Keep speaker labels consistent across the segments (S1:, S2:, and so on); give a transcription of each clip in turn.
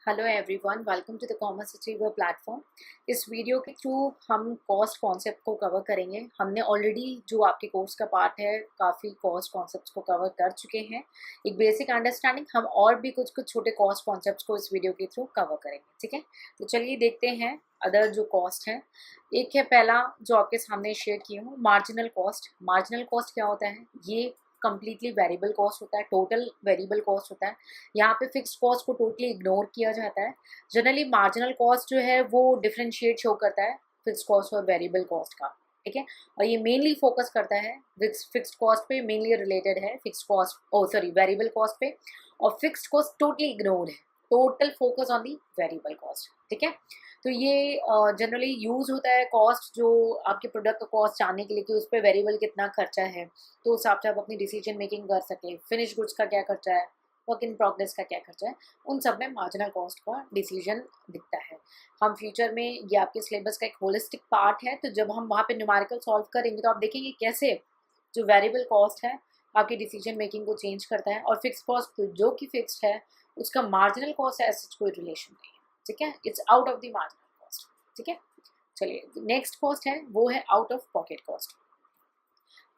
S1: Hello everyone, welcome to the commerce achiever platform. इस वीडियो के थ्रू हम कॉस्ट कॉन्सेप्ट को कवर करेंगे। हमने ऑलरेडी जो आपके कोर्स का पार्ट है काफ़ी कॉस्ट कॉन्सेप्ट्स को कवर कर चुके हैं। एक बेसिक अंडरस्टैंडिंग, हम और भी कुछ छोटे कॉस्ट कॉन्सेप्ट्स को इस वीडियो के थ्रू कवर करेंगे। ठीक है, तो चलिए देखते हैं अदर जो कॉस्ट है। एक है पहला जो आपके सामने शेयर किया हूँ, मार्जिनल कॉस्ट। मार्जिनल कॉस्ट क्या होता है? ये कंप्लीटली वेरिएबल कॉस्ट होता है, टोटल वेरिएबल कॉस्ट होता है। यहाँ पे फिक्स्ड कॉस्ट को टोटली इग्नोर किया जाता है। जनरली मार्जिनल कॉस्ट जो है वो डिफरेंशिएट शो करता है फिक्स्ड कॉस्ट और वेरिएबल कॉस्ट का। ठीक है, और ये मेनली फोकस करता है फिक्स्ड कॉस्ट पे, मेनली रिलेटेड है फिक्स्ड कॉस्ट, ओ सॉरी, वेरिएबल कॉस्ट पे। और फिक्स्ड कॉस्ट टोटली इग्नोर है, total focus on the variable cost. ठीक है, तो ये जनरली यूज होता है कॉस्ट जो आपके प्रोडक्ट का कॉस्ट जानने के लिए कि उस पर वेरिएबल कितना खर्चा है, तो उस हिसाब से आप अपनी डिसीजन मेकिंग कर सकें। फिनिश गुड्स का क्या खर्चा है, वर्क इन प्रोग्रेस का क्या खर्चा है, उन सब में मार्जिनल कॉस्ट का डिसीजन दिखता है। हम फ्यूचर में, ये आपके सिलेबस का एक होलिस्टिक पार्ट है, तो जब हम वहाँ पे न्यूमेरिकल सॉल्व करेंगे तो आप देखेंगे कैसे जो वेरिएबल कॉस्ट है आपकी डिसीजन मेकिंग को चेंज करता है, और फिक्स कॉस्ट जो कि फिक्स्ड है उसका मार्जिनल कॉस्ट से ऐसा कोई रिलेशन नहीं है। ठीक है, it's out of the marginal cost. ठीक है, चलिए नेक्स्ट कॉस्ट है वो है out of pocket cost.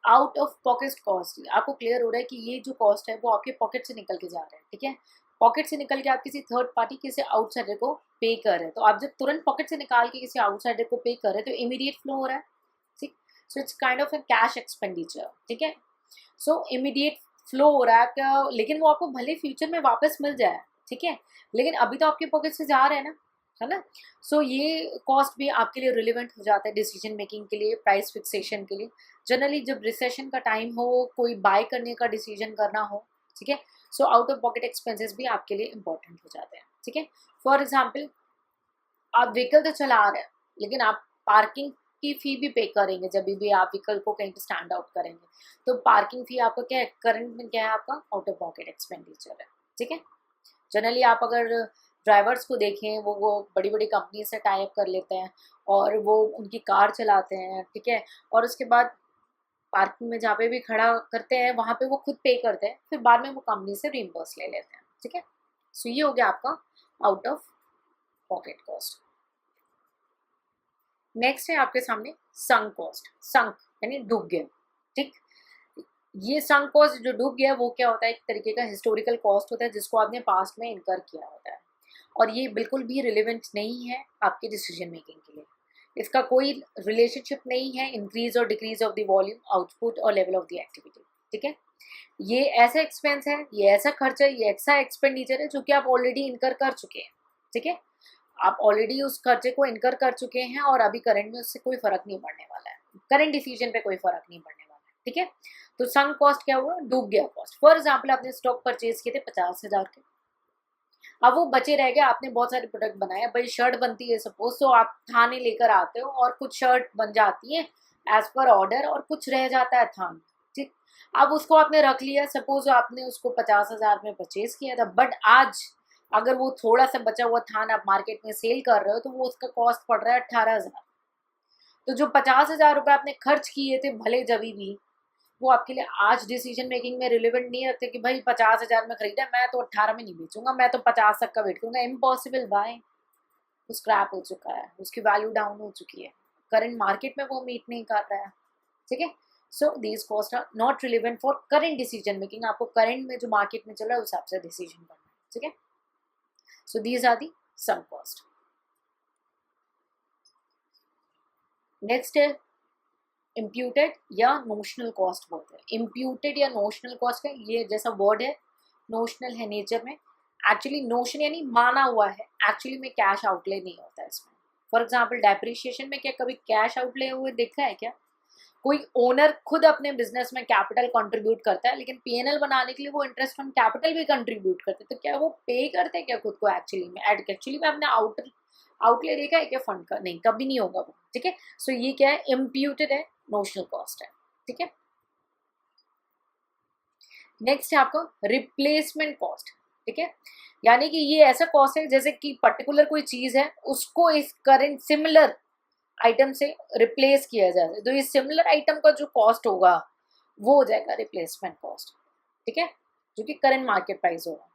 S1: Out of pocket cost, आपको क्लियर हो रहा है कि ये जो कॉस्ट है वो आपके पॉकेट से निकल के जा रहा है। ठीक है, पॉकेट से निकल के आप किसी थर्ड पार्टी, किसी आउटसाइडर को पे कर रहे हैं। तो आप जब तुरंत पॉकेट से निकाल के किसी आउटसाइडर को पे कर रहे हैं तो इमीडिएट फ्लो हो रहा है। ठीक, so it's kind of A cash expenditure. ठीक है, सो इमीडिएट फ्लो हो रहा है आपका, लेकिन वो आपको भले फ्यूचर में वापस मिल जाए। ठीक है, लेकिन अभी तो आपके पॉकेट से जा रहे हैं ना, है ना। सो ये कॉस्ट भी आपके लिए रिलेवेंट हो जाता है डिसीजन मेकिंग के लिए, प्राइस फिक्सेशन के लिए। जनरली जब रिसेशन का टाइम हो, कोई बाय करने का डिसीजन करना हो, ठीक है, so out of pocket expenses भी आपके लिए इंपॉर्टेंट हो जाते हैं। ठीक है, फॉर एग्जाम्पल आप व्हीकल तो चला रहे हैं लेकिन आप पार्किंग की फी भी पे करेंगे जब भी आप व्हीकल को कहीं पे स्टैंड आउट करेंगे, तो पार्किंग फी आपका क्या है, करंट में क्या है, आपका आउट ऑफ पॉकेट एक्सपेंडिचर है। ठीक है, जनरली आप अगर ड्राइवर्स को देखें, वो बड़ी बड़ी कंपनी से टाई अप कर लेते हैं और वो उनकी कार चलाते हैं। ठीक है, और उसके बाद पार्किंग में जहाँ पे भी खड़ा करते हैं वहाँ पे वो खुद पे करते हैं, फिर बाद में वो कंपनी से रिम्बर्स ले लेते हैं। ठीक है, सो ये हो गया आपका out of pocket cost. Next है आपके सामने संक कॉस्ट। संक यानी डूब गया। ठीक, ये संक कॉस्ट जो डूब गया वो क्या होता है, एक तरीके का हिस्टोरिकल कॉस्ट होता है जिसको आपने पास्ट में इनकर किया होता है, और ये बिल्कुल भी रिलेवेंट नहीं है आपके डिसीजन मेकिंग के लिए। इसका कोई रिलेशनशिप नहीं है इंक्रीज और decrease of the volume, output और लेवल ऑफ द एक्टिविटी। ठीक है, ये ऐसा एक्सपेंस है, ये ऐसा खर्चा, ये ऐसा एक्सपेंडिचर है जो कि आप ऑलरेडी इनकर कर चुके हैं। ठीक है, आप ऑलरेडी उस खर्चे को इनकर कर चुके हैं और अभी करंट में उससे कोई फर्क नहीं पड़ने वाला है, करंट डिसीजन पे कोई फर्क नहीं पड़ने वाला है। ठीक है, तो संक कॉस्ट क्या हुआ, डूब गया कॉस्ट। फॉर एग्जाम्पल आपने स्टॉक परचेज किए थे 50,000 के, अब वो बचे रह गए, आपने बहुत सारे प्रोडक्ट बनाए। भाई शर्ट बनती है सपोज, तो आप थाने लेकर आते हो और कुछ शर्ट बन जाती है एज पर ऑर्डर और कुछ रह जाता है थान। ठीक, अब उसको आपने रख लिया, सपोज आपने उसको 50,000 में परचेज किया था, बट आज अगर वो थोड़ा सा बचा हुआ थान आप मार्केट में सेल कर रहे हो तो वो उसका कॉस्ट पड़ रहा है 18,000। तो जो 50,000 रुपये आपने खर्च किए थे भले जभी भी, वो आपके लिए आज डिसीजन मेकिंग में रिलेवेंट नहीं रखते कि भाई 50,000 में खरीदा, मैं तो 18 में नहीं बेचूंगा, मैं तो 50 तक का वेट करूंगा। इम्पॉसिबल बाय, वो स्क्रैप हो चुका है, उसकी वैल्यू डाउन हो चुकी है, करंट मार्केट में वो मीट नहीं कर रहा है। ठीक है, so these cost are not relevant for current decision making. आपको करंट में जो मार्केट में चल रहा है उस हिसाब से डिसीजन करना है। ठीक है, so these are the sum cost. Next है इम्प्यूटेड या नोशनल कॉस्ट बोलते हैं। इम्प्यूटेड या नोशनल कॉस्ट है, ये जैसा वर्ड है, नोशनल है नेचर में। एक्चुअली नोशन यानी माना हुआ है, एक्चुअली में कैश आउटले नहीं होता है इसमें। फॉर एग्जाम्पल डेप्रिशिएशन में क्या कभी कैश आउटले हुए देखा है क्या? कोई ओनर खुद अपने बिजनेस में कैपिटल कंट्रीब्यूट करता है, लेकिन पीएनएल बनाने के लिए वो इंटरेस्ट ऑन कैपिटल भी कंट्रीब्यूट करते हैं, तो क्या वो पे करते हैं क्या खुद को? एक्चुअली में अपने आउटले देखा है क्या फंड का? नहीं, कभी नहीं होगा वो। ठीक है, सो ये क्या है, इम्प्यूटेड है, नोशनल कॉस्ट है। ठीक है, नेक्स्ट है आपका रिप्लेसमेंट कॉस्ट। ठीक है, यानी कि ये ऐसा कॉस्ट है जैसे कि पर्टिकुलर कोई चीज है उसको इस करंट सिमिलर आइटम से रिप्लेस किया जाए, तो इस सिमिलर आइटम का जो कॉस्ट होगा वो हो जाएगा रिप्लेसमेंट कॉस्ट। ठीक है, जो कि करंट मार्केट प्राइस होगा।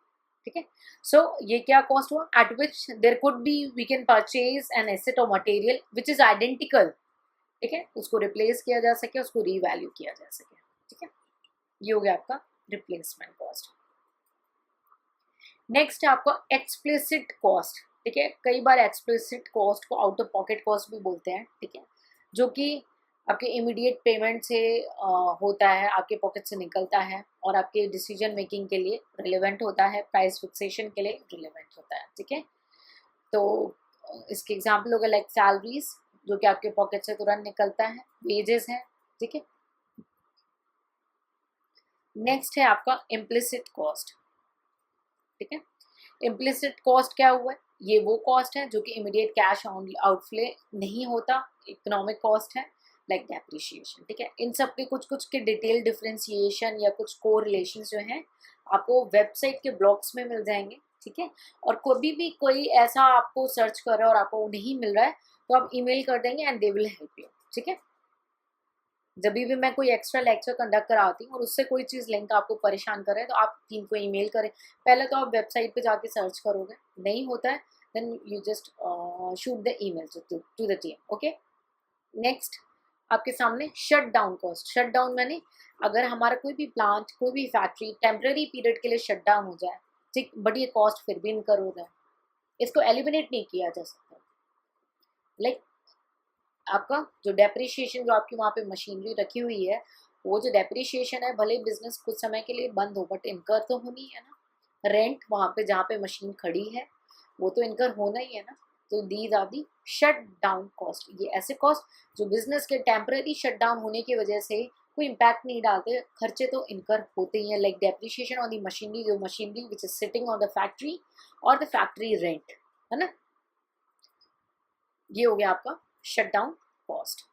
S1: ठीक है। सो ये क्या कॉस्ट हुआ, at which there could be we can purchase an asset और मटेरियल विच इज आइडेंटिकल, ठीक है, उसको रिप्लेस किया जा सके, उसको रीवैल्यू किया जा सके, ठीक है। ये हो गया आपका रिप्लेसमेंट कॉस्ट। नेक्स्ट है आपका एक्सप्लिसिट कॉस्ट, ठीक है। कई बार एक्सप्लिसिट कॉस्ट को आउट ऑफ पॉकेट कॉस्ट भी बोलते हैं, ठीक है, जो कि आपके इमीडिएट पेमेंट से होता है, आपके पॉकेट से निकलता है और आपके डिसीजन मेकिंग के लिए रिलेवेंट होता है, प्राइस फिक्सेशन के लिए रिलेवेंट होता है, ठीक है। तो इसके एग्जाम्पल होगा लाइक सैलरीज, जो कि आपके पॉकेट से तुरंत निकलता है, वेजेस है, ठीक है। नेक्स्ट है आपका इम्प्लिसिट कॉस्ट, ठीक है। इम्प्लिसिट कॉस्ट क्या हुआ है, ये वो कॉस्ट है जो कि इमीडिएट कैश आउटफ्ले नहीं होता, इकोनॉमिक कॉस्ट है लाइक डेप्रिशिएशन, ठीक है। इन सब के कुछ कुछ के डिटेल डिफ्रेंसिएशन या कुछ को रिलेशन जो हैं आपको वेबसाइट के ब्लॉग्स में मिल जाएंगे, ठीक है। और कभी भी कोई ऐसा आपको सर्च कर रहा है और आपको नहीं मिल रहा है तो आप ईमेल कर देंगे and they will help you, ठीक है। जब भी मैं कोई एक्स्ट्रा लेक्चर कंडक्ट कराती हूँ और उससे कोई चीज़ लिंक आपको परेशान करे तो आप टीम को ईमेल करें। पहले तो आप वेबसाइट पे जाके सर्च करोगे, नहीं होता है then you just shoot the email to the team, okay. Next आपके सामने shut down cost. Shut down मैंने अगर हमारा कोई भी प्लांट, कोई भी फैक्ट्री टेम्पररी पीरियड के लिए शट डाउन हो जाए, ठीक, बट ये कॉस्ट फिर भी इनकर हो जाए, इसको एलिमिनेट नहीं किया जा सकता। लाइक आपका जो डेप्रिशिएशन, जो आपकी वहाँ पे मशीनरी रखी हुई है, वो जो डेप्रिशिएशन है, भले बिजनेस कुछ समय के लिए बंद हो बट इनकर तो होनी है ना। रेंट वहाँ पे जहाँ पे मशीन खड़ी है वो तो इनकर होना ही है ना। तो these are the shut down cost. ये ऐसे कॉस्ट जो बिजनेस के टेम्पररी शट डाउन होने की वजह से कोई इम्पैक्ट नहीं डालते, खर्चे तो इनकर होते ही हैं, like depreciation on the machinery, जो machinery which is sitting on the factory, और द फैक्ट्री रेंट, है ना। ये हो गया आपका शट डाउन कॉस्ट।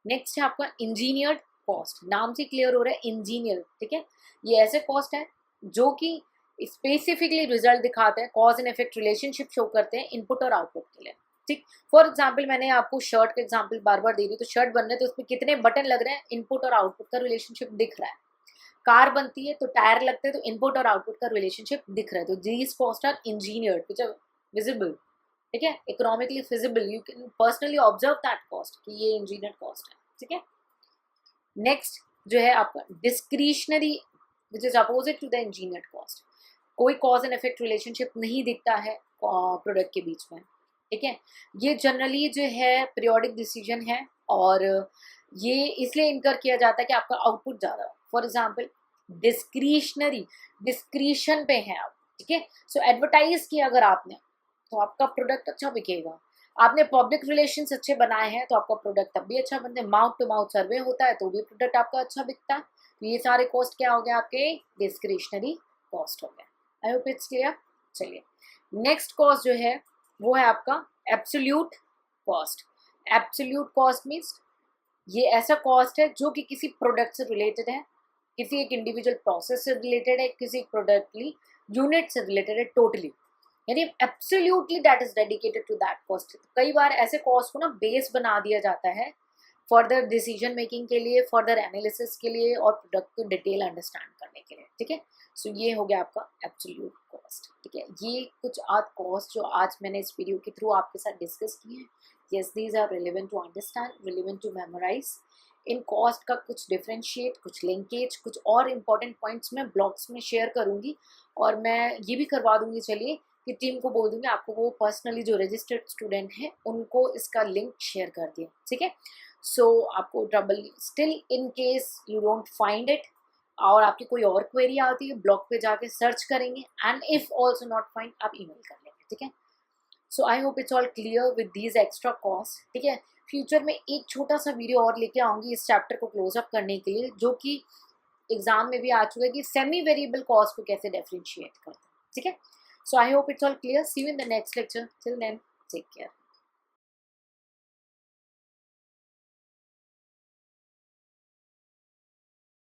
S1: नेक्स्ट है आपका इंजीनियर्ड कॉस्ट। नाम से क्लियर हो रहा है इंजीनियर, ठीक है। ये ऐसे कॉस्ट है जो कि स्पेसिफिकली रिजल्ट दिखाते हैं, cause and effect relationship show करते हैं इनपुट और आउटपुट के लिए, ठीक। फॉर एग्जाम्पल मैंने आपको शर्ट का एग्जाम्पल बार बार दे रही हूँ, तो शर्ट बनने तो उसमें कितने बटन लग रहे हैं, इनपुट और आउटपुट का रिलेशनशिप दिख रहा है। कार बनती है तो टायर लगते हैं, तो इनपुट और आउटपुट का रिलेशनशिप दिख रहा है। तो these cost are engineered which are visible, ठीक है, economically feasible, you can personally observe that cost कि ये इंजीनियर कॉस्ट है, ठीक है। नेक्स्ट जो है आपका discretionary which is opposite to the engineer cost. कोई कॉज एंड इफेक्ट रिलेशनशिप नहीं दिखता है प्रोडक्ट के बीच में, ठीक है। ये जनरली जो है पीरियोडिक डिसीजन है और ये इसलिए इनकर किया जाता है कि आपका आउटपुट ज़्यादा। फॉर एग्जाम्पल डिस्क्रिशनरी, डिस्क्रिशन पे है आप, ठीक है। सो एडवर्टाइज किया अगर आपने तो आपका प्रोडक्ट अच्छा बिकेगा। आपने पब्लिक रिलेशंस अच्छे बनाए हैं तो आपका प्रोडक्ट तब भी अच्छा बनते हैं। माउथ टू माउथ सर्वे होता है तो भी प्रोडक्ट आपका अच्छा बिकता है। तो ये सारे कॉस्ट क्या हो गया आपके डिस्क्रिशनरी कॉस्ट हो गया। आई होप इट्स क्लियर। चलिए नेक्स्ट कॉस्ट जो है वो है आपका absolute cost. Absolute cost means ये ऐसा कॉस्ट है जो कि किसी प्रोडक्ट से रिलेटेड है, किसी एक इंडिविजुअल प्रोसेस से रिलेटेड है, किसी एक प्रोडक्टली यूनिट से रिलेटेड है, टोटली, यानी absolutely that is dedicated to that cost. कई बार ऐसे कॉस्ट को ना बेस बना दिया जाता है फर्दर डिसीजन मेकिंग के लिए, फर्दर एनालिसिस के लिए और प्रोडक्ट को डिटेल अंडरस्टैंड करने के लिए, ठीक है। सो ये हो गया आपका एब्सोल्यूट कॉस्ट, ठीक है। ये कुछ आध कॉस्ट जो आज मैंने इस वीडियो के थ्रू आपके साथ डिस्कस किए हैं, yes these are relevant to understand, relevant to memorise. इन कॉस्ट का कुछ डिफ्रेंशिएट, कुछ लिंकेज, कुछ और इम्पॉर्टेंट पॉइंट्स मैं ब्लॉग्स में शेयर करूँगी और मैं ये भी करवा दूँगी, चलिए कि टीम को बोल दूँगी आपको वो पर्सनली जो रजिस्टर्ड स्टूडेंट हैं उनको इसका लिंक शेयर कर दिया, ठीक है। सो आपको trouble still in case you don't find it और आपकी कोई और क्वेरी आती है ब्लॉग पे जाके सर्च करेंगे and if also not find आप ईमेल कर लेंगे, ठीक है। So I hope it's all clear with these extra cost, ठीक है। फ्यूचर में एक छोटा सा वीडियो और लेके आऊँगी इस चैप्टर को क्लोज अप करने के लिए, जो कि एग्जाम में भी आ चुका है कि सेमी वेरिएबल कॉस्ट को कैसे डिफरेंशिएट करते हैं, ठीक है। So I hope it's all clear. See you in the next lecture. Till then, take care.